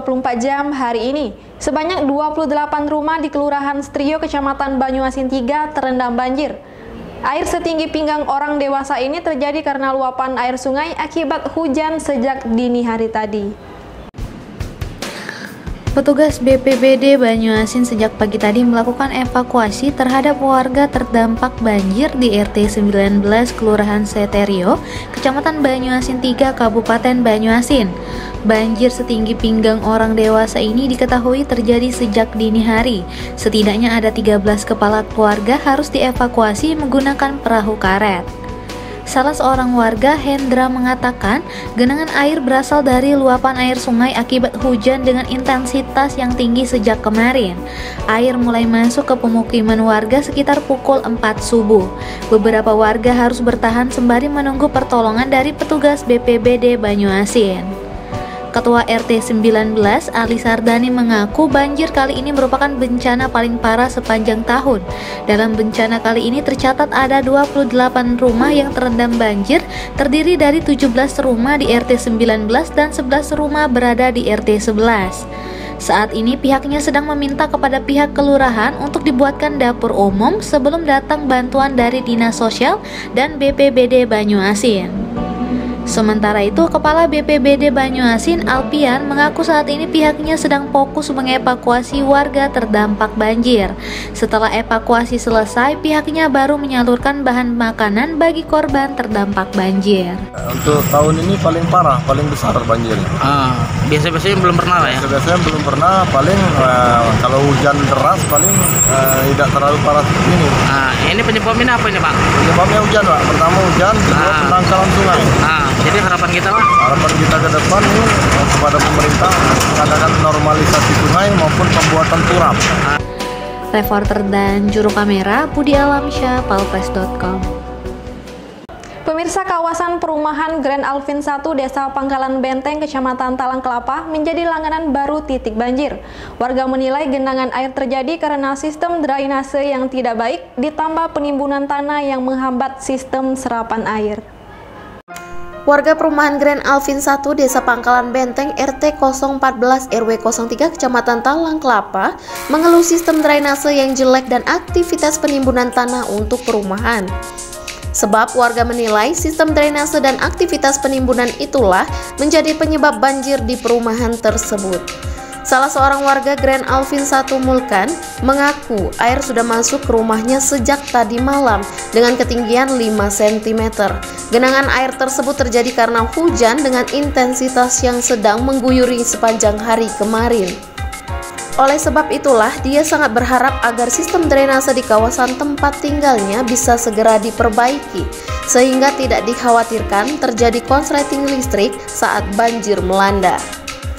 24 jam hari ini. Sebanyak 28 rumah di Kelurahan Strio, Kecamatan Banyuasin 3 terendam banjir. Air setinggi pinggang orang dewasa ini terjadi karena luapan air sungai akibat hujan sejak dini hari tadi. Petugas BPBD Banyuasin sejak pagi tadi melakukan evakuasi terhadap warga terdampak banjir di RT 19 Kelurahan Seterio, Kecamatan Banyuasin 3, Kabupaten Banyuasin. Banjir setinggi pinggang orang dewasa ini diketahui terjadi sejak dini hari. Setidaknya ada 13 kepala keluarga harus dievakuasi menggunakan perahu karet. Salah seorang warga, Hendra, mengatakan genangan air berasal dari luapan air sungai akibat hujan dengan intensitas yang tinggi sejak kemarin. Air mulai masuk ke pemukiman warga sekitar pukul 4 subuh. Beberapa warga harus bertahan sembari menunggu pertolongan dari petugas BPBD Banyuasin. Ketua RT 19, Ali Sardani, mengaku banjir kali ini merupakan bencana paling parah sepanjang tahun. Dalam bencana kali ini tercatat ada 28 rumah yang terendam banjir, terdiri dari 17 rumah di RT 19 dan 11 rumah berada di RT 11. Saat ini pihaknya sedang meminta kepada pihak kelurahan untuk dibuatkan dapur umum sebelum datang bantuan dari Dinas Sosial dan BPBD Banyuasin. Sementara itu, Kepala BPBD Banyuasin, Alpian, mengaku saat ini pihaknya sedang fokus mengevakuasi warga terdampak banjir. Setelah evakuasi selesai, pihaknya baru menyalurkan bahan makanan bagi korban terdampak banjir. Untuk tahun ini paling parah, paling besar banjir. Biasa-biasanya belum pernah lah ya? Biasa-biasanya belum pernah, paling kalau hujan deras paling tidak terlalu parah seperti ini. Ini penyebabnya apa ini, Pak? Penyebabnya hujan, Pak. Pertama hujan, kedua pendangkalan sungai. Jadi harapan kita, Pak? Harapan kita ke depan ini kepada pemerintah mengadakan normalisasi sungai maupun pembuatan turap. Reporter dan juru kamera Budi Alamsyah, palpres.com. Pemirsa, kawasan perumahan Grand Alvin 1 Desa Pangkalan Benteng, Kecamatan Talang Kelapa menjadi langganan baru titik banjir. Warga menilai genangan air terjadi karena sistem drainase yang tidak baik ditambah penimbunan tanah yang menghambat sistem serapan air. Warga perumahan Grand Alvin 1 Desa Pangkalan Benteng RT 014 RW 03 Kecamatan Talang Kelapa mengeluh sistem drainase yang jelek dan aktivitas penimbunan tanah untuk perumahan. Sebab warga menilai sistem drainase dan aktivitas penimbunan itulah menjadi penyebab banjir di perumahan tersebut. Salah seorang warga Grand Alvin 1 Mulkan mengaku air sudah masuk ke rumahnya sejak tadi malam dengan ketinggian 5 cm. Genangan air tersebut terjadi karena hujan dengan intensitas yang sedang mengguyuri sepanjang hari kemarin. Oleh sebab itulah, dia sangat berharap agar sistem drainase di kawasan tempat tinggalnya bisa segera diperbaiki, sehingga tidak dikhawatirkan terjadi konsleting listrik saat banjir melanda.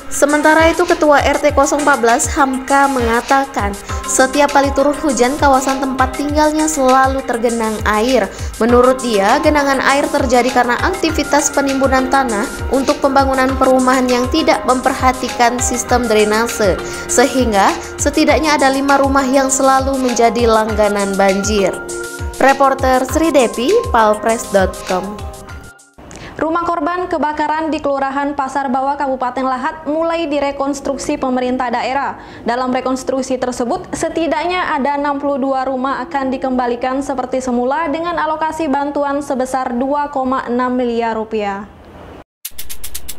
Sementara itu, Ketua RT 014 Hamka mengatakan, setiap kali turun hujan, kawasan tempat tinggalnya selalu tergenang air. Menurut dia, genangan air terjadi karena aktivitas penimbunan tanah untuk pembangunan perumahan yang tidak memperhatikan sistem drainase, sehingga setidaknya ada 5 rumah yang selalu menjadi langganan banjir. Reporter Sri Depi, palpres.com. Rumah korban kebakaran di Kelurahan Pasar Bawah, Kabupaten Lahat mulai direkonstruksi pemerintah daerah. Dalam rekonstruksi tersebut, setidaknya ada 62 rumah akan dikembalikan seperti semula dengan alokasi bantuan sebesar 2,6 miliar rupiah.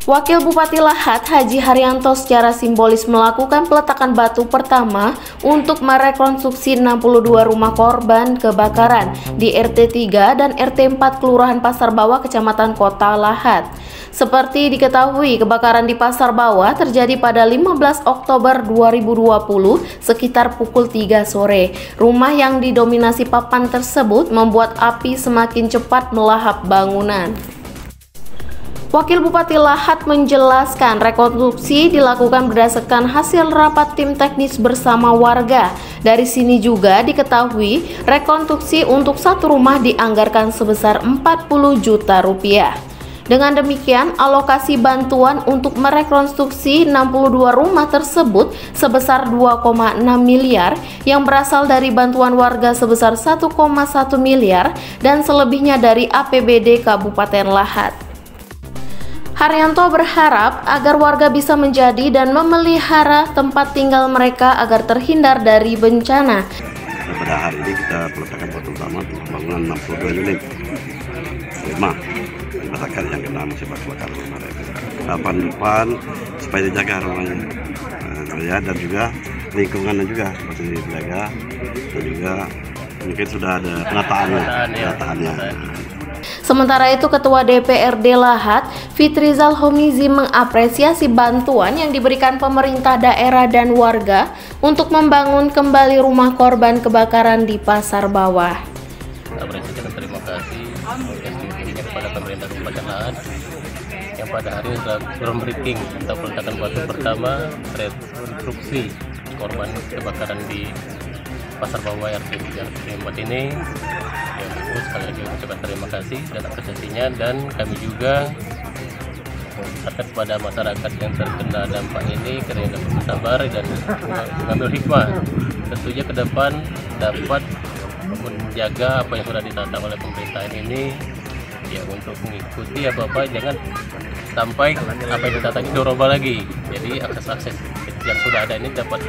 Wakil Bupati Lahat Haji Haryanto secara simbolis melakukan peletakan batu pertama untuk merekonstruksi 62 rumah korban kebakaran di RT 3 dan RT 4 Kelurahan Pasar Bawah, Kecamatan Kota Lahat. Seperti diketahui, kebakaran di Pasar Bawah terjadi pada 15 Oktober 2020 sekitar pukul 3 sore. Rumah yang didominasi papan tersebut membuat api semakin cepat melahap bangunan. Wakil Bupati Lahat menjelaskan rekonstruksi dilakukan berdasarkan hasil rapat tim teknis bersama warga. Dari sini juga diketahui rekonstruksi untuk satu rumah dianggarkan sebesar 40 juta rupiah. Dengan demikian, alokasi bantuan untuk merekonstruksi 62 rumah tersebut sebesar 2,6 miliar yang berasal dari bantuan warga sebesar 1,1 miliar dan selebihnya dari APBD Kabupaten Lahat. Haryanto berharap agar warga bisa menjadi dan memelihara tempat tinggal mereka agar terhindar dari bencana. Pada hari ini kita meletakkan batu utama untuk pembangunan 62 unit rumah di masyarakat yang kena musibah kebakaran rumah. Harapan depan supaya dijaga rumahnya dan juga lingkungannya juga masih dijaga, dan juga mungkin sudah ada penataannya. Sementara itu, Ketua DPRD Lahat, Fitrizal Homizi, mengapresiasi bantuan yang diberikan pemerintah daerah dan warga untuk membangun kembali rumah korban kebakaran di Pasar Bawah. Apresiasi dan terima kasih kepada pemerintah Kabupaten Lahat yang pada hari ini telah groundbreaking atau peletakan batu pertama rekonstruksi korban kebakaran di Pasar Bawah RT 3 ini. Ya, sekali lagi ucapkan terima kasih dan apresiasinya, dan kami juga mengingatkan kepada masyarakat yang terkena dampak ini karena dapat bersabar dan mengambil hikmah. Tentunya ke depan dapat menjaga apa yang sudah ditata oleh pemerintahan ini, ya, untuk mengikuti apa-apa, jangan sampai apa yang ditata ini dirubah lagi. Jadi akses-akses yang sudah ada ini dapat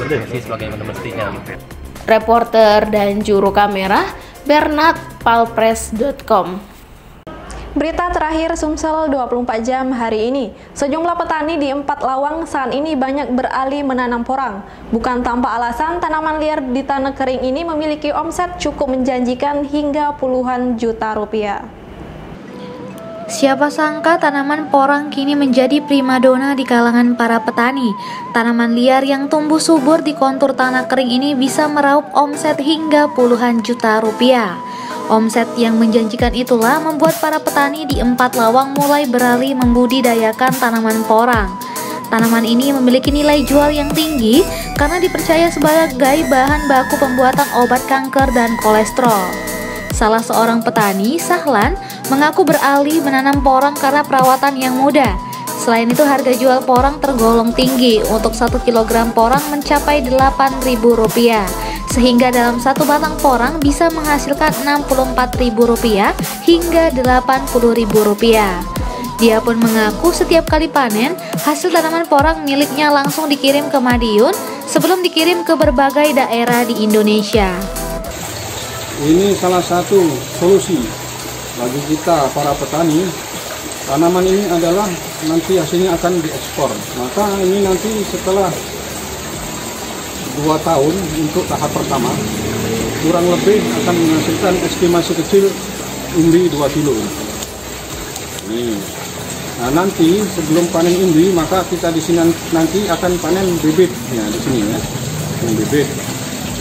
berfungsi sebagaimana mestinya. Reporter dan juru kamera Bernard, palpres.com. Berita terakhir Sumsel 24 jam hari ini. Sejumlah petani di 4 Lawang saat ini banyak beralih menanam porang. Bukan tanpa alasan, tanaman liar di tanah kering ini memiliki omset cukup menjanjikan hingga puluhan juta rupiah. Siapa sangka tanaman porang kini menjadi primadona di kalangan para petani. Tanaman liar yang tumbuh subur di kontur tanah kering ini bisa meraup omset hingga puluhan juta rupiah. Omset yang menjanjikan itulah membuat para petani di 4 Lawang mulai beralih membudidayakan tanaman porang. Tanaman ini memiliki nilai jual yang tinggi karena dipercaya sebagai bahan baku pembuatan obat kanker dan kolesterol. Salah seorang petani, Sahlan, mengaku beralih menanam porang karena perawatan yang mudah. Selain itu, harga jual porang tergolong tinggi. Untuk 1 kg porang mencapai Rp8.000, sehingga dalam satu batang porang bisa menghasilkan Rp64.000 hingga Rp80.000. Dia pun mengaku setiap kali panen, hasil tanaman porang miliknya langsung dikirim ke Madiun sebelum dikirim ke berbagai daerah di Indonesia. Ini salah satu solusi bagi kita para petani. Tanaman ini adalah nanti hasilnya akan diekspor. Maka ini nanti setelah 2 tahun untuk tahap pertama, kurang lebih akan menghasilkan estimasi kecil umbi 2 kilo. Nah, nanti sebelum panen umbi, maka kita di sini nanti akan panen bibitnya di sini ya, yang bibit.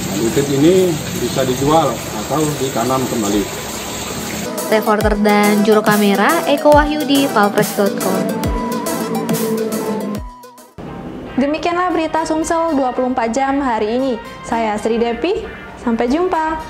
Nah, bibit ini bisa dijual atau ditanam kembali. Reporter dan juru kamera Eko Wahyudi, palpres.com. Demikianlah berita Sumsel 24 jam hari ini. Saya Sri Depi, sampai jumpa.